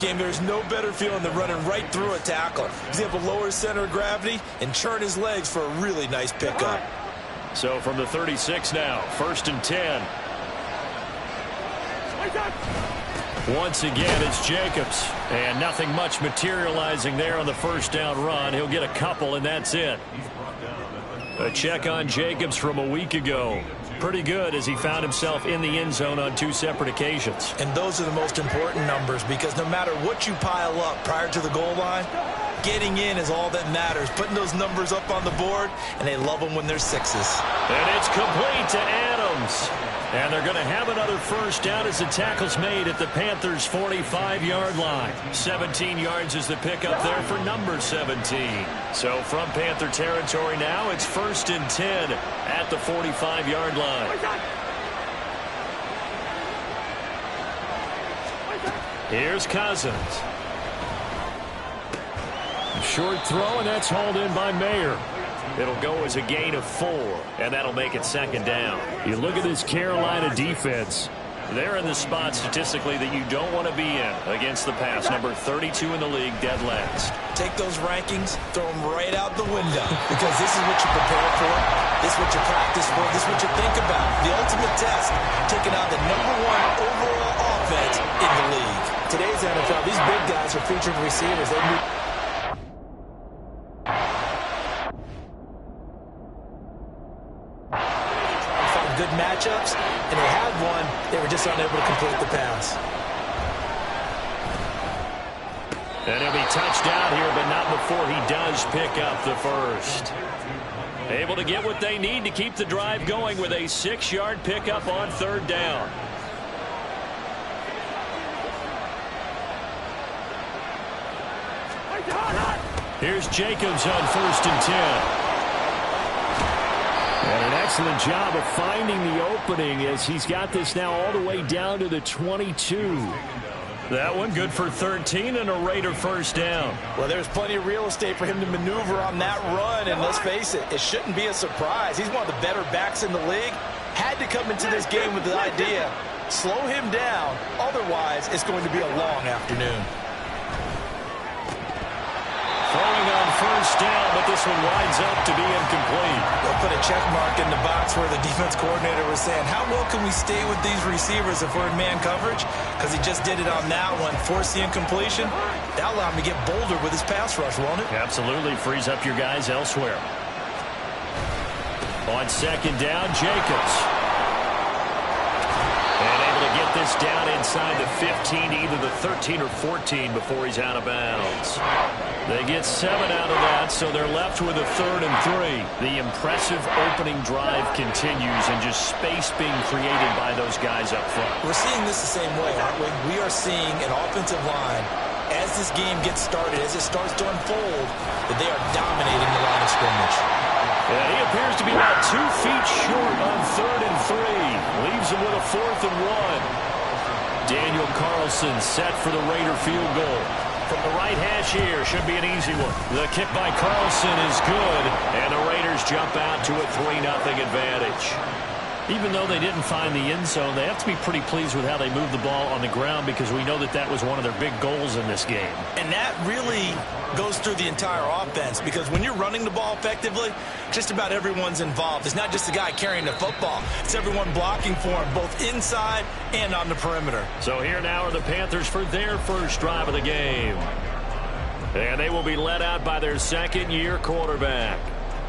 Game, there's no better feeling than running right through a tackle. He's able to lower his center of gravity and churn his legs for a really nice pickup. So from the 36 now, 1st and 10. Once again, it's Jacobs. And nothing much materializing there on the first down run. He'll get a couple, and that's it. A check on Jacobs from a week ago. Pretty good as he found himself in the end zone on 2 separate occasions. And those are the most important numbers, because no matter what you pile up prior to the goal line, getting in is all that matters. Putting those numbers up on the board, and they love them when they're 6s. And it's complete to Adams. And they're going to have another first down as the tackle's made at the Panthers' 45-yard line. 17 yards is the pickup there for number 17. So from Panther territory now, it's 1st and 10 at the 45-yard line. Here's Cousins. Short throw, and that's hauled in by Mayer. It'll go as a gain of 4, and that'll make it 2nd down. You look at this Carolina defense. They're in the spot statistically that you don't want to be in against the pass. Number 32 in the league, dead last. Take those rankings, throw them right out the window, because this is what you prepare for, this is what you practice for, this is what you think about. The ultimate test, taking out the number 1 overall offense in the league. Today's NFL, these big guys are featured receivers. They move. Good matchups, and they had one. They were just unable to complete the pass. And he'll be touched out here, but not before he does pick up the first. Able to get what they need to keep the drive going with a 6-yard pickup on 3rd down. Here's Jacobs on 1st and 10. And an excellent job of finding the opening as he's got this now all the way down to the 22. That one good for 13 and a Raider first down. Well, there's plenty of real estate for him to maneuver on that run, and let's face it, it shouldn't be a surprise. He's one of the better backs in the league. Had to come into this game with the idea, slow him down, otherwise it's going to be a long afternoon. Throwing on 1st down, but this one winds up to be incomplete. They'll put a check mark in the box where the defense coordinator was saying, how well can we stay with these receivers if we're in man coverage? Because he just did it on that one, forced the incompletion. That'll allow him to get bolder with his pass rush, won't it? Absolutely, frees up your guys elsewhere. On 2nd down, Jacobs. And able to get this down inside the 15, either the 13 or 14 before he's out of bounds. They get 7 out of that, so they're left with a 3rd and 3. The impressive opening drive continues, and just space being created by those guys up front. We're seeing this the same way, aren't we? We are seeing an offensive line, as this game gets started, as it starts to unfold, that they are dominating the line of scrimmage. Yeah, he appears to be about 2 feet short on 3rd and 3. Leaves him with a 4th and 1. Daniel Carlson set for the Raider field goal. From the right hash here, should be an easy one. The kick by Carlson is good, and the Raiders jump out to a 3-0 advantage. Even though they didn't find the end zone, they have to be pretty pleased with how they moved the ball on the ground, because we know that that was one of their big goals in this game. And that really goes through the entire offense, because when you're running the ball effectively, just about everyone's involved. It's not just the guy carrying the football. It's everyone blocking for him, both inside and on the perimeter. So here now are the Panthers for their first drive of the game. And they will be led out by their 2nd-year quarterback.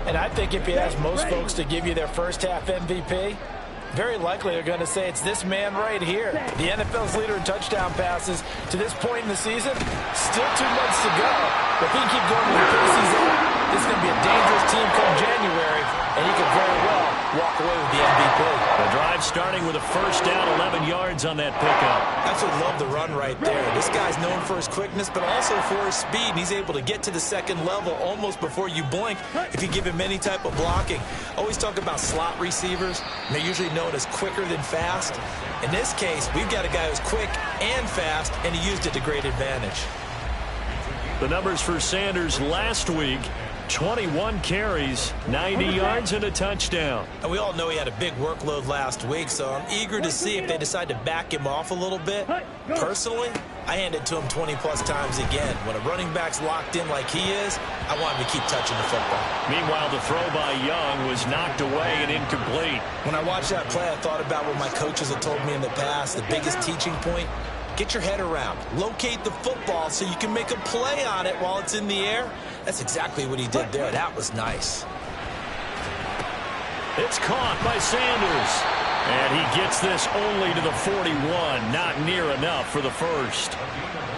And I think if you ask most folks to give you their first half MVP, very likely they're going to say it's this man right here. The NFL's leader in touchdown passes to this point in the season. Still 2 months to go. But if he can keep going with the pace he's at, this is going to be a dangerous team come January, and he could very well walk away with the MVP. The drive starting with a first down, 11 yards on that pickup. That's what love the run right there. This guy's known for his quickness, but also for his speed. And he's able to get to the 2nd level almost before you blink if you give him any type of blocking. Always talk about slot receivers, and they're usually known as quicker than fast. In this case, we've got a guy who's quick and fast, and he used it to great advantage. The numbers for Sanders last week: 21 carries, 90 yards, and a touchdown. And we all know he had a big workload last week, so I'm eager to see if they decide to back him off a little bit. Personally, I hand it to him 20-plus times again. When a running back's locked in like he is, I want him to keep touching the football. Meanwhile, the throw by Young was knocked away and incomplete. When I watched that play, I thought about what my coaches have told me in the past. The biggest teaching point, get your head around. Locate the football so you can make a play on it while it's in the air. That's exactly what he did there. That was nice. It's caught by Sanders. And he gets this only to the 41. Not near enough for the first.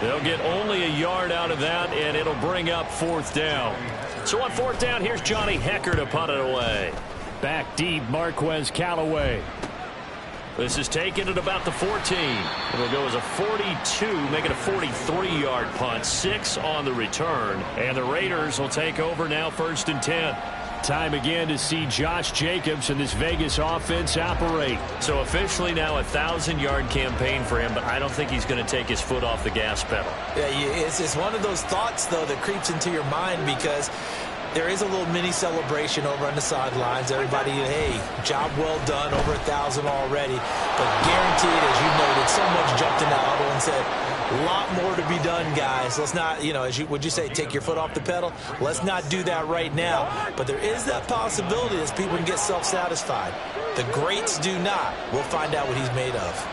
They'll get only a yard out of that, and it'll bring up 4th down. So on 4th down, here's Johnny Hecker to punt it away. Back deep, Marquez Callaway. This is taken at about the 14. It'll go as a 42, make it a 43-yard punt. 6 on the return. And the Raiders will take over now, 1st and 10. Time again to see Josh Jacobs and this Vegas offense operate. So officially now a 1,000-yard campaign for him, but I don't think he's going to take his foot off the gas pedal. Yeah, it's one of those thoughts, though, that creeps into your mind because there is a little mini celebration over on the sidelines. Everybody, hey, job well done, over 1,000 already. But guaranteed, as you noted, someone's jumped in the huddle and said, a lot more to be done, guys. Let's not, would you say, take your foot off the pedal? Let's not do that right now. But there is that possibility that people can get self-satisfied. The greats do not. We'll find out what he's made of.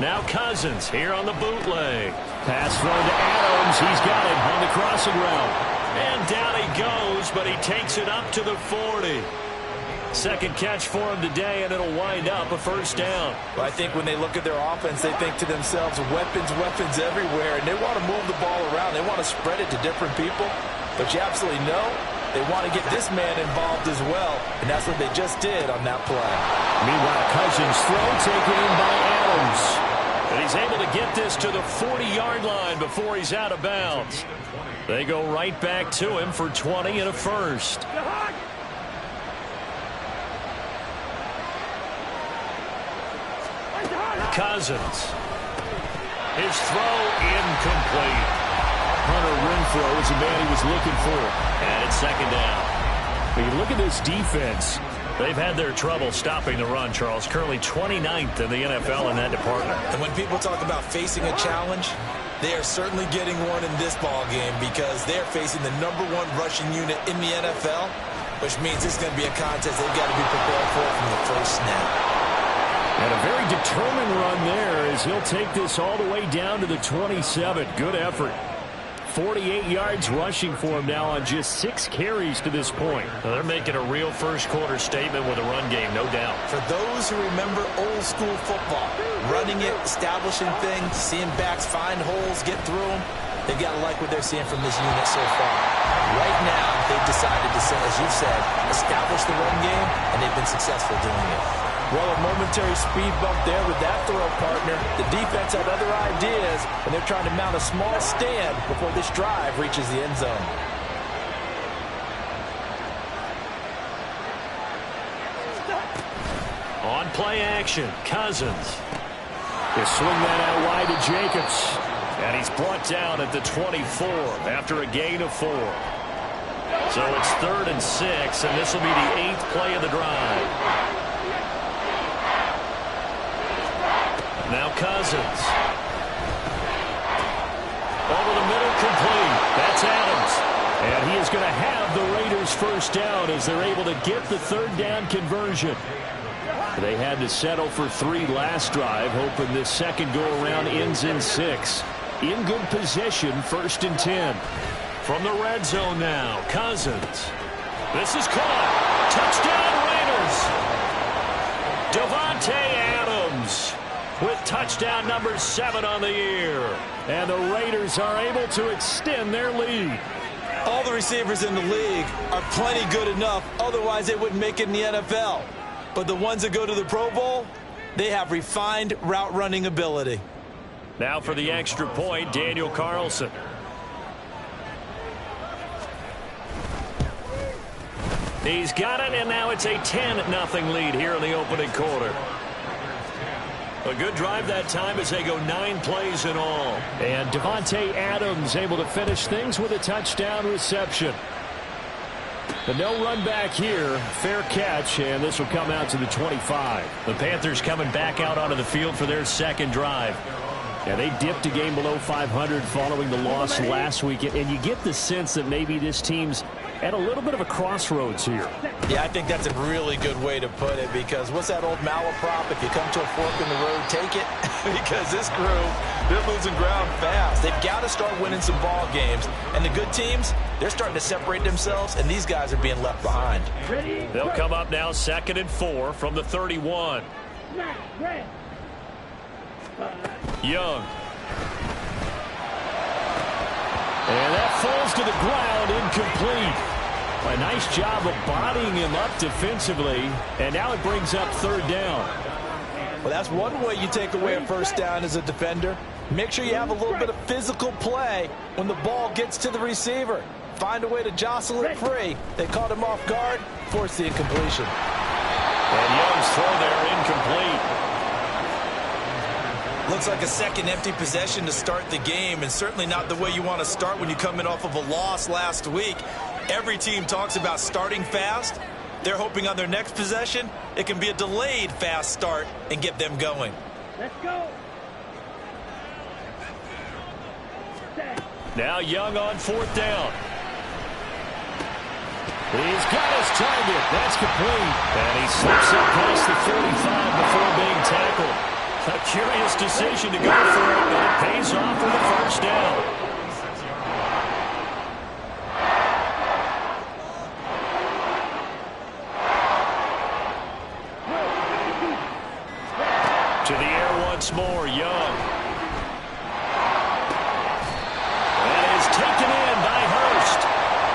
Now Cousins here on the bootleg. Pass thrown to Adams. He's got it on the crossing route. And down he goes, but he takes it up to the 40. Second catch for him today, and it'll wind up a 1st down. Well, I think when they look at their offense, they think to themselves, weapons everywhere, and they want to move the ball around. They want to spread it to different people, but you absolutely know they want to get this man involved as well, and that's what they just did on that play. Meanwhile, Cousins throw taken in by Adams. And he's able to get this to the 40-yard line before he's out of bounds. They go right back to him for 20 and a 1st. Cousins. His throw incomplete. Hunter Renfrow is the man he was looking for. And it's 2nd down. When you look at this defense, they've had their trouble stopping the run, Charles. Currently 29th in the NFL in that department. And when people talk about facing a challenge, they are certainly getting one in this ball game because they're facing the #1 rushing unit in the NFL, which means it's going to be a contest they've got to be prepared for from the first snap. And a very determined run there as he'll take this all the way down to the 27. Good effort. 48 yards rushing for him now on just 6 carries to this point. Well, they're making a real first-quarter statement with a run game, no doubt. For those who remember old-school football, running it, establishing things, seeing backs find holes, get through them, they've got to like what they're seeing from this unit so far. Right now, they've decided to, as you said, establish the run game, and they've been successful doing it. Well, a momentary speed bump there with that throw, partner. The defense had other ideas, and they're trying to mount a small stand before this drive reaches the end zone. On play action, Cousins. They swing that out wide to Jacobs. And he's brought down at the 24 after a gain of 4. So it's 3rd and 6, and this will be the 8th play of the drive. Now Cousins. Over the middle, complete. That's Adams. And he is going to have the Raiders 1st down as they're able to get the 3rd down conversion. They had to settle for 3 last drive, hoping this second go-around ends in 6. In good position, 1st and 10. From the red zone now, Cousins. This is caught. Touchdown, Raiders. Davante Adams with touchdown number 7 on the year. And the Raiders are able to extend their lead. All the receivers in the league are plenty good enough, otherwise they wouldn't make it in the NFL. But the ones that go to the Pro Bowl, they have refined route running ability. Now for the extra point, Daniel Carlson. He's got it, and now it's a 10-0 lead here in the opening quarter. A good drive that time as they go 9 plays in all. And Davante Adams able to finish things with a touchdown reception. But no run back here. Fair catch, and this will come out to the 25. The Panthers coming back out onto the field for their second drive. Yeah, they dipped a game below 500 following the loss last week, and you get the sense that maybe this team's at a little bit of a crossroads here. Yeah, I think that's a really good way to put it, because what's that old malaprop? If you come to a fork in the road, take it. Because this crew, they're losing ground fast. They've got to start winning some ball games. And the good teams, they're starting to separate themselves, and these guys are being left behind. They'll come up now 2nd and 4 from the 31. Young. And that falls to the ground, incomplete. A nice job of bodying him up defensively, and now it brings up 3rd down. Well, that's one way you take away a first down as a defender. Make sure you have a little bit of physical play when the ball gets to the receiver. Find a way to jostle it free. They caught him off guard, forced the incompletion. And Young's throw there incomplete. Looks like a second empty possession to start the game, and certainly not the way you want to start when you're coming off of a loss last week. Every team talks about starting fast. They're hoping on their next possession it can be a delayed fast start and get them going. Let's go. Now Young on 4th down. He's got his target. That's complete. And he slips up past the 45 before being tackled. A curious decision to go for it, but it pays off for the first down. To the air once more, Young. That is taken in by Hurst.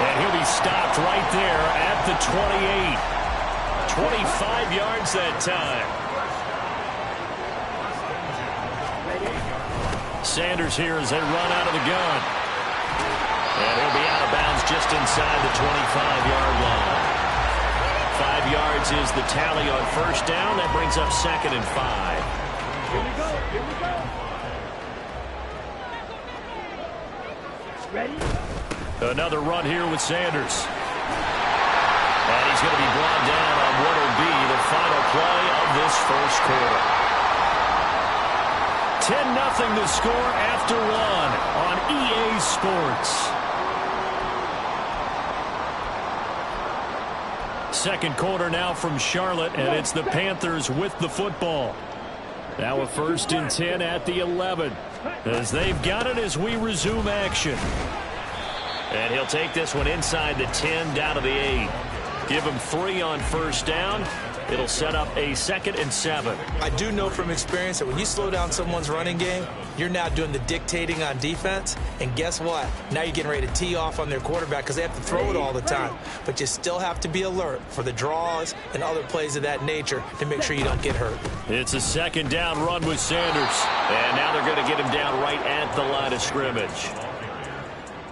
And he'll be stopped right there at the 28. 25 yards that time. Sanders here as they run out of the gun. And he'll be out of bounds just inside the 25-yard line. 5 yards is the tally on first down. That brings up 2nd and 5. Here we go. Here we go. Ready? Another run here with Sanders. And he's going to be brought down on what will be the final play of this first quarter. 10-0 the score after 1 on EA Sports. Second quarter now from Charlotte, and it's the Panthers with the football. Now a 1st and 10 at the 11. As they've got it as we resume action. And he'll take this one inside the 10 down to the 8. Give him 3 on first down. It'll set up a 2nd and 7. I do know from experience that when you slow down someone's running game, you're now doing the dictating on defense. And guess what? Now you're getting ready to tee off on their quarterback because they have to throw it all the time. But you still have to be alert for the draws and other plays of that nature to make sure you don't get hurt. It's a 2nd down run with Sanders. And now they're going to get him down right at the line of scrimmage.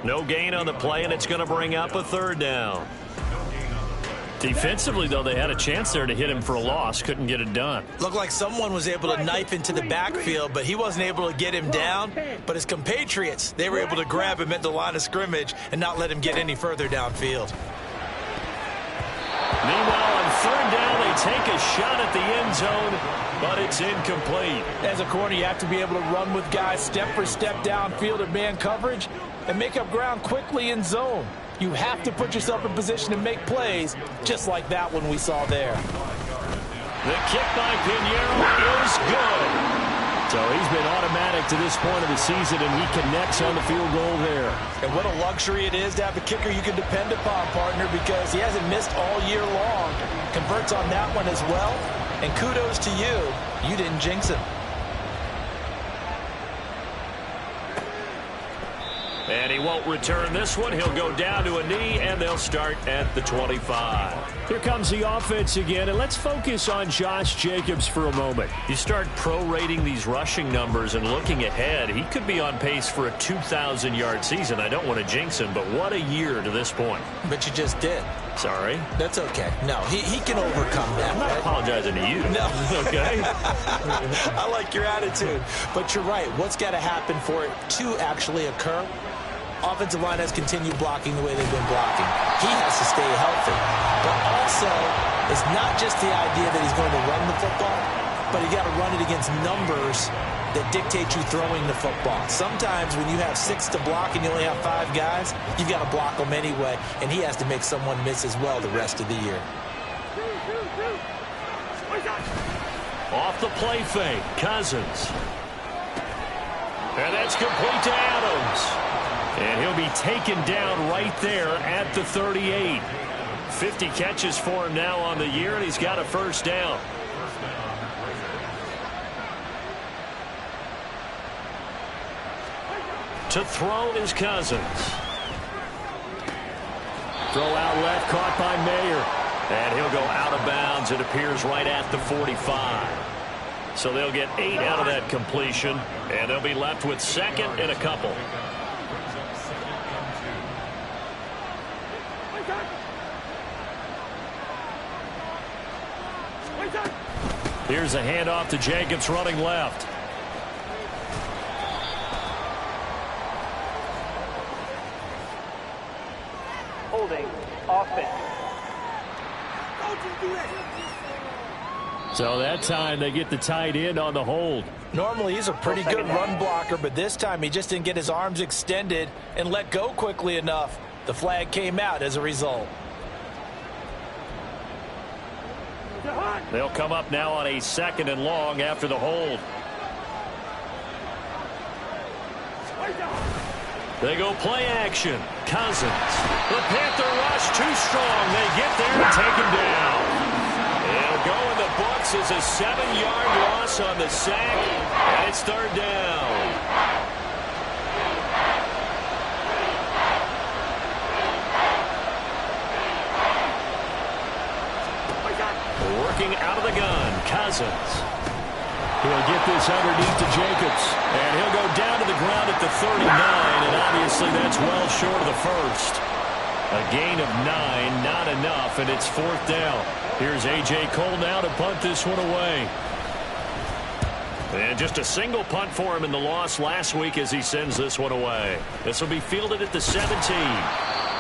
No gain on the play, and it's going to bring up a 3rd down. Defensively, though, they had a chance there to hit him for a loss. Couldn't get it done. Looked like someone was able to knife into the backfield, but he wasn't able to get him down. But his compatriots, they were able to grab him at the line of scrimmage and not let him get any further downfield. Meanwhile, on 3rd down, they take a shot at the end zone, but it's incomplete. As a corner, you have to be able to run with guys step for step downfield at man coverage and make up ground quickly in zone. You have to put yourself in position to make plays, just like that one we saw there. The kick by Pinheiro is good. So he's been automatic to this point of the season, and he connects on the field goal there. And what a luxury it is to have a kicker you can depend upon, partner, because he hasn't missed all year long. Converts on that one as well. And kudos to you. You didn't jinx him. And he won't return this one. He'll go down to a knee, and they'll start at the 25. Here comes the offense again, and let's focus on Josh Jacobs for a moment. You start prorating these rushing numbers and looking ahead. He could be on pace for a 2,000-yard season. I don't want to jinx him, but what a year to this point. But you just did. Sorry? That's okay. No, he can overcome that. I'm not apologizing to you. No. Okay? I like your attitude. But you're right. What's got to happen for it to actually occur? offensive line has continued blocking the way they've been blocking. He has to stay healthy. But also, it's not just the idea that he's going to run the football, but you got to run it against numbers that dictate you throwing the football. Sometimes when you have 6 to block and you only have 5 guys, you've got to block them anyway, and he has to make someone miss as well the rest of the year. Off the play fake, Cousins. And that's complete to Adams. And he'll be taken down right there at the 38. 50 catches for him now on the year, and he's got a first down. To throw is Cousins. Throw out left, caught by Mayer. And he'll go out of bounds, it appears, right at the 45. So they'll get 8 out of that completion, and they'll be left with second and a couple. Here's a handoff to Jacobs running left. Holding offense. So that time they get the tight end on the hold. Normally he's a pretty good run blocker, but this time he just didn't get his arms extended and let go quickly enough. The flag came out as a result. They'll come up now on a 2nd and long after the hold. They go play action. Cousins. The Panther rush too strong. They get there and take him down. It'll go in the books as a 7-yard loss on the sack, and it's 3rd down. Working out of the gun, Cousins. He'll get this underneath to Jacobs, and he'll go down to the ground at the 39, and obviously that's well short of the first. A gain of 9, not enough, and it's 4th down. Here's A.J. Cole now to punt this one away. And just a single punt for him in the loss last week as he sends this one away. This will be fielded at the 17.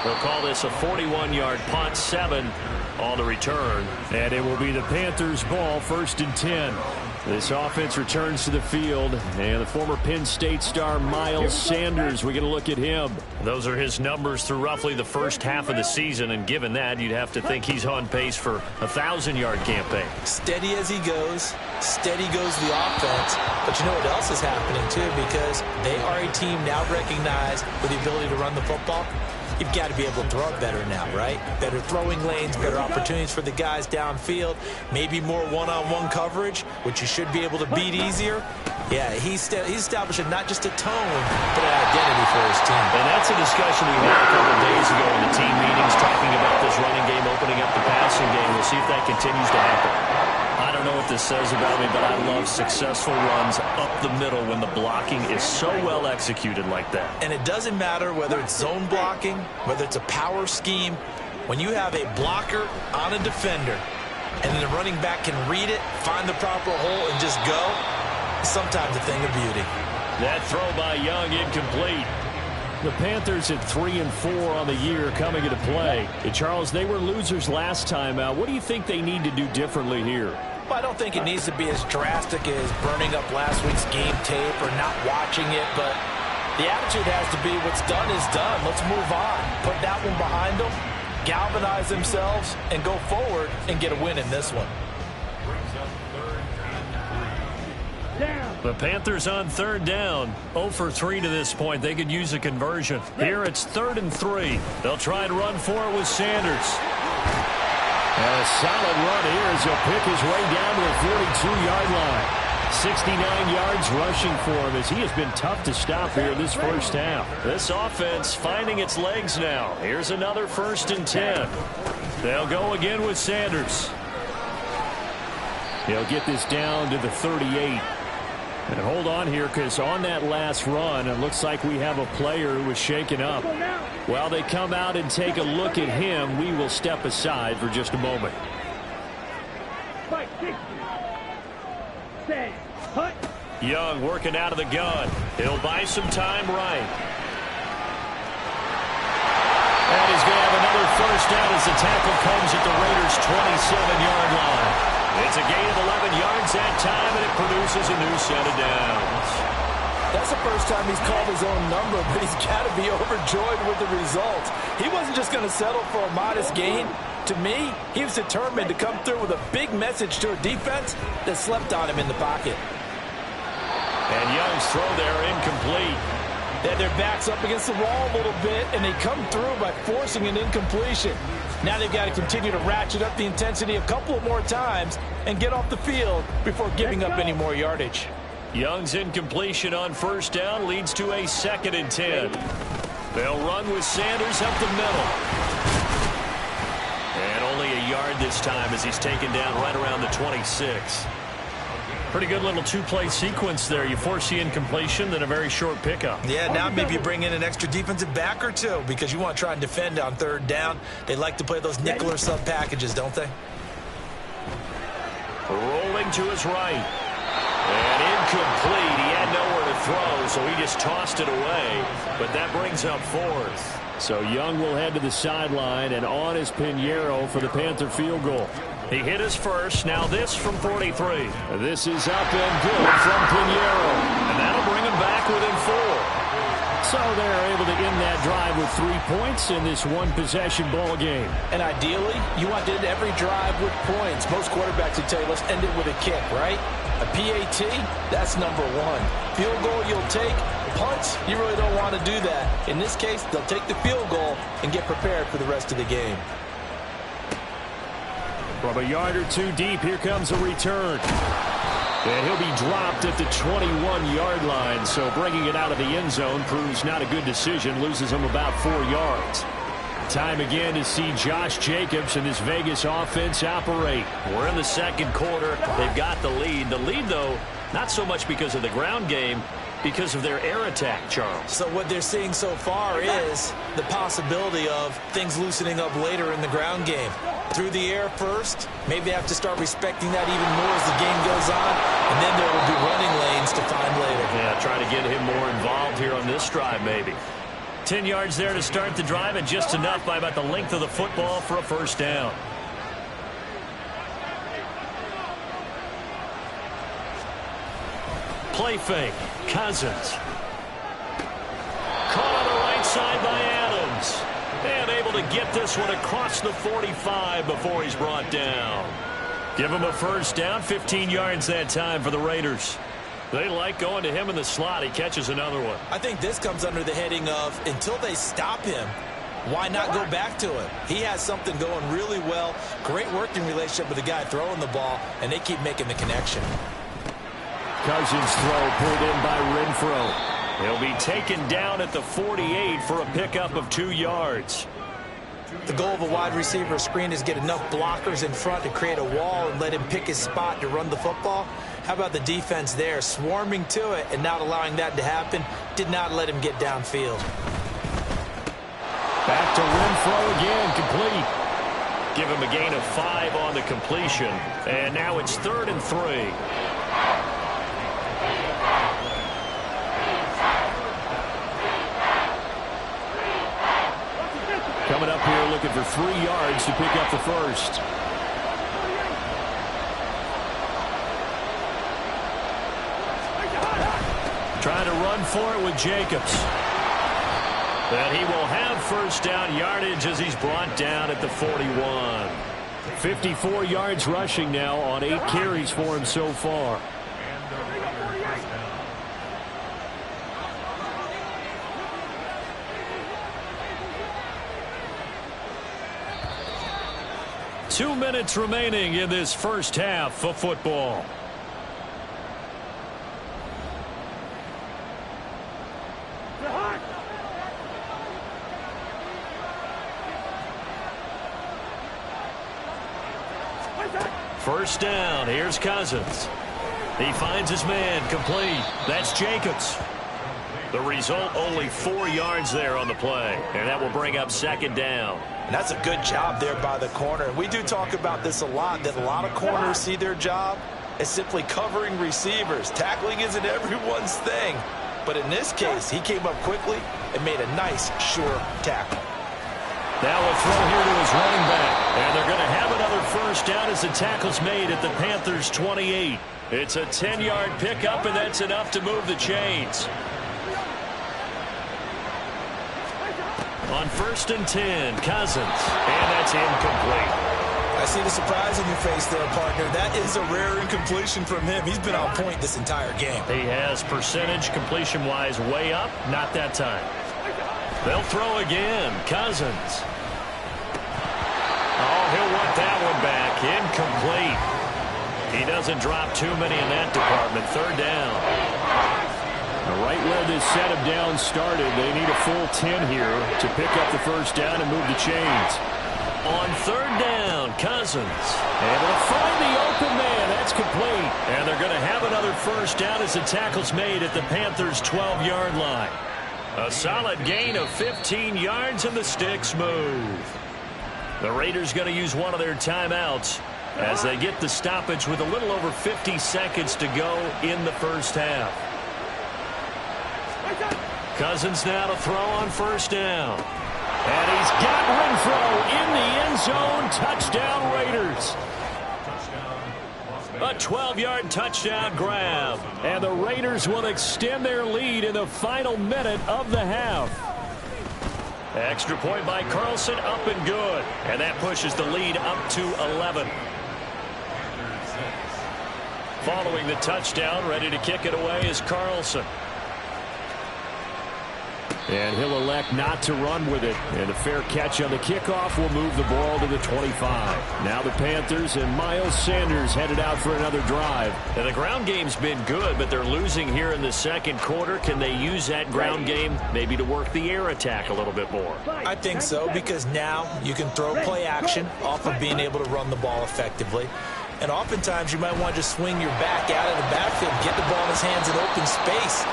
They'll call this a 41-yard punt, 7 on the return. And it will be the Panthers' ball, 1st and 10. This offense returns to the field, and the former Penn State star Miles Sanders, we get a look at him. Those are his numbers through roughly the first half of the season, and given that, you'd have to think he's on pace for a 1,000-yard campaign. Steady as he goes, steady goes the offense, but you know what else is happening too, because they are a team now recognized with the ability to run the football. You've got to be able to throw it better now, right? Better throwing lanes, better opportunities for the guys downfield, maybe more one-on-one coverage, which you should be able to beat easier. Yeah, he's establishing not just a tone, but an identity for his team. And that's a discussion we had a couple of days ago in the team meetings, talking about this running game opening up the passing game. We'll see if that continues to happen. I don't know what this says about me, but I love successful runs up the middle when the blocking is so well executed like that. And it doesn't matter whether it's zone blocking, whether it's a power scheme. When you have a blocker on a defender and then the running back can read it, find the proper hole, and just go, it's sometimes a thing of beauty. That throw by Young incomplete. The Panthers at 3-4 on the year coming into play. And Charles, they were losers last time out. What do you think they need to do differently here? Well, I don't think it needs to be as drastic as burning up last week's game tape or not watching it, but the attitude has to be what's done is done. Let's move on. Put that one behind them, galvanize themselves, and go forward and get a win in this one. The Panthers on 3rd down. 0 for 3 to this point. They could use a conversion. Here it's 3rd and 3. They'll try and run for it with Sanders. And a solid run here as he'll pick his way down to the 42-yard line. 69 yards rushing for him as he has been tough to stop here this first half. This offense finding its legs now. Here's another 1st and 10. They'll go again with Sanders. He'll get this down to the 38. And hold on here, because on that last run, it looks like we have a player who was shaken up. While they come out and take a look at him, we will step aside for just a moment. Young working out of the gun. He'll buy some time right. And he's going to have another first down as the tackle comes at the Raiders' 27-yard line. It's a gain of 11 yards that time, and it produces a new set of downs. That's the first time he's called his own number, but he's got to be overjoyed with the results. He wasn't just going to settle for a modest gain. To me, he was determined to come through with a big message to a defense that slept on him in the pocket. And Young's throw there incomplete. They had their backs up against the wall a little bit, and they come through by forcing an incompletion. Now they've got to continue to ratchet up the intensity a couple more times and get off the field before giving up any more yardage. Young's incompletion on first down leads to a 2nd and 10. They'll run with Sanders up the middle. And only a yard this time as he's taken down right around the 26. Pretty good little two-play sequence there. You force the incompletion, then a very short pickup. Yeah, now maybe you bring in an extra defensive back or two because you want to try and defend on 3rd down. They like to play those nickel or sub packages, don't they? Rolling to his right. And incomplete. He had nowhere to throw, so he just tossed it away. But that brings up 4th. So Young will head to the sideline, and on is Pinheiro for the Panther field goal. He hit his first. Now this from 43. This is up and good from Pinheiro. And that'll bring him back within 4. So they're able to end that drive with 3 points in this one-possession ball game. And ideally, you want to end every drive with points. Most quarterbacks would tell you, let's end it with a kick, right? A PAT, that's number 1. Field goal you'll take. Punts, you really don't want to do that. In this case, they'll take the field goal and get prepared for the rest of the game. From a yard or two deep, here comes a return. And he'll be dropped at the 21-yard line, so bringing it out of the end zone proves not a good decision, loses him about 4 yards. Time again to see Josh Jacobs and this Vegas offense operate. We're in the 2nd quarter. They've got the lead. The lead, though, not so much because of the ground game, because of their air attack, Charles. So what they're seeing so far is the possibility of things loosening up later in the ground game. Through the air first, maybe they have to start respecting that even more as the game goes on, and then there will be running lanes to find later. Yeah, try to get him more involved here on this drive maybe. 10 yards there to start the drive, and just enough by about the length of the football for a first down. Play fake. Cousins. Caught on the right side by Adams. And able to get this one across the 45 before he's brought down. Give him a first down. 15 yards that time for the Raiders. They like going to him in the slot. He catches another one. I think this comes under the heading of until they stop him, why not go back to him? He has something going really well. Great working relationship with the guy throwing the ball, and they keep making the connection. Cousins throw pulled in by Renfro. He'll be taken down at the 48 for a pickup of 2 yards. The goal of a wide receiver screen is get enough blockers in front to create a wall and let him pick his spot to run the football. How about the defense there, swarming to it and not allowing that to happen? Did not let him get downfield. Back to Renfro again, complete. Give him a gain of 5 on the completion. And now it's 3rd and 3. Coming up here looking for 3 yards to pick up the first. Trying to run for it with Jacobs. And he will have first down yardage as he's brought down at the 41. 54 yards rushing now on 8 carries for him so far. Two minutes remaining in this first half of football. First down. Here's Cousins. He finds his man. Complete. That's Jacobs. The result, only 4 yards there on the play. And that will bring up 2nd down. And that's a good job there by the corner. We do talk about this a lot, that a lot of corners see their job as simply covering receivers. Tackling isn't everyone's thing. But in this case, he came up quickly and made a nice, sure tackle. Now a throw here to his running back. And they're going to have another first down as the tackle's made at the Panthers' 28. It's a 10-yard pickup, and that's enough to move the chains. On 1st and 10, Cousins. And that's incomplete. I see the surprise on your face there, partner. That is a rare incompletion from him. He's been on point this entire game. He has percentage completion-wise way up. Not that time. They'll throw again. Cousins. Oh, he'll want that one back. Incomplete. He doesn't drop too many in that department. 3rd down. Right where this set of downs started, they need a full 10 here to pick up the first down and move the chains. On 3rd down, Cousins. Able to find the open man. That's complete. And they're going to have another first down as the tackle's made at the Panthers' 12-yard line. A solid gain of 15 yards, and the sticks move. The Raiders going to use one of their timeouts as they get the stoppage with a little over 50 seconds to go in the first half. Cousins now to throw on 1st down. And he's got Renfro in the end zone. Touchdown, Raiders. A 12-yard touchdown grab. And the Raiders will extend their lead in the final minute of the half. Extra point by Carlson, up and good. And that pushes the lead up to 11. Following the touchdown, ready to kick it away is Carlson. And he'll elect not to run with it. And a fair catch on the kickoff will move the ball to the 25. Now the Panthers and Miles Sanders headed out for another drive. And the ground game's been good, but they're losing here in the second quarter. Can they use that ground game maybe to work the air attack a little bit more? I think so, because now you can throw play action off of being able to run the ball effectively. And oftentimes you might want to just swing your back out of the backfield, get the ball in his hands in open space.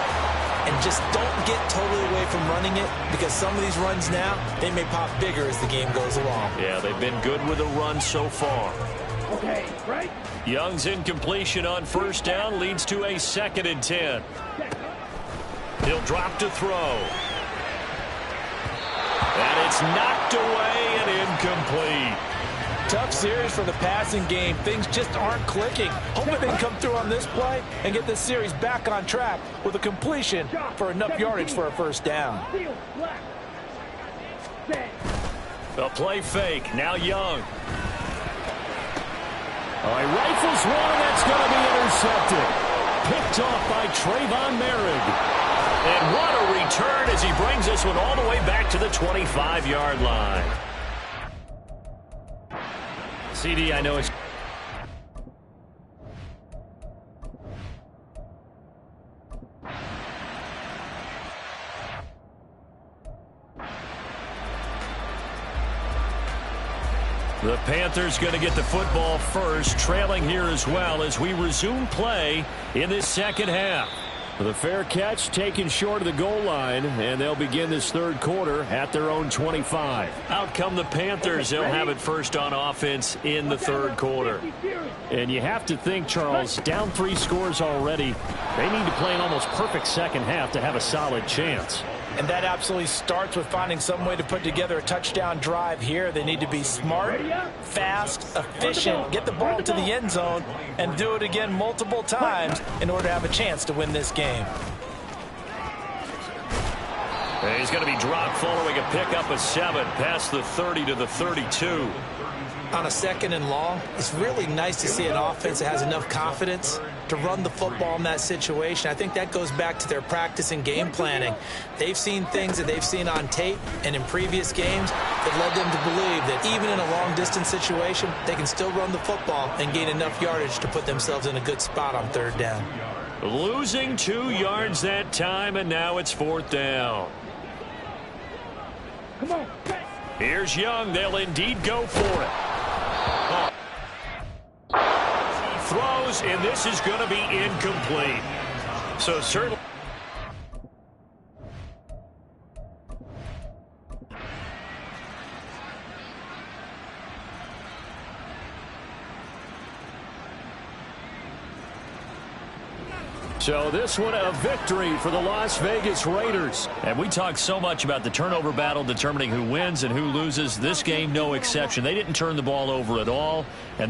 And just don't get totally away from running it, because some of these runs now, they may pop bigger as the game goes along. Yeah, they've been good with the run so far. Okay, right. Young's incompletion on 1st down leads to a 2nd and 10. He'll drop to throw. And it's knocked away and incomplete. Tough series for the passing game. Things just aren't clicking. Hoping they can come through on this play and get this series back on track with a completion for enough yardage for a first down. A play fake. Now Young. Oh, he rifles one, and that's going to be intercepted. Picked off by Trayvon Merrick. And what a return as he brings this one all the way back to the 25-yard line. CD, I know it's... The Panthers going to get the football first, trailing here as well as we resume play in this second half. The fair catch taken short of the goal line, and they'll begin this 3rd quarter at their own 25. Out come the Panthers. They'll have it first on offense in the 3rd quarter. And you have to think, Charles, down 3 scores already. They need to play an almost perfect second half to have a solid chance. And that absolutely starts with finding some way to put together a touchdown drive here. They need to be smart, fast, efficient, get the ball to the end zone, and do it again multiple times in order to have a chance to win this game. And he's going to be dropped following a pickup of 7 past the 30 to the 32. On a 2nd and long, it's really nice to see an offense that has enough confidence to run the football in that situation. I think that goes back to their practice and game planning. They've seen things that they've seen on tape and in previous games that led them to believe that even in a long-distance situation, they can still run the football and gain enough yardage to put themselves in a good spot on 3rd down. Losing 2 yards that time, and now it's 4th down. Come on. Here's Young. They'll indeed go for it. Throws, and this is going to be incomplete. So certainly... So this one a victory for the Las Vegas Raiders. And we talked so much about the turnover battle determining who wins and who loses. This game, no exception. They didn't turn the ball over at all, and they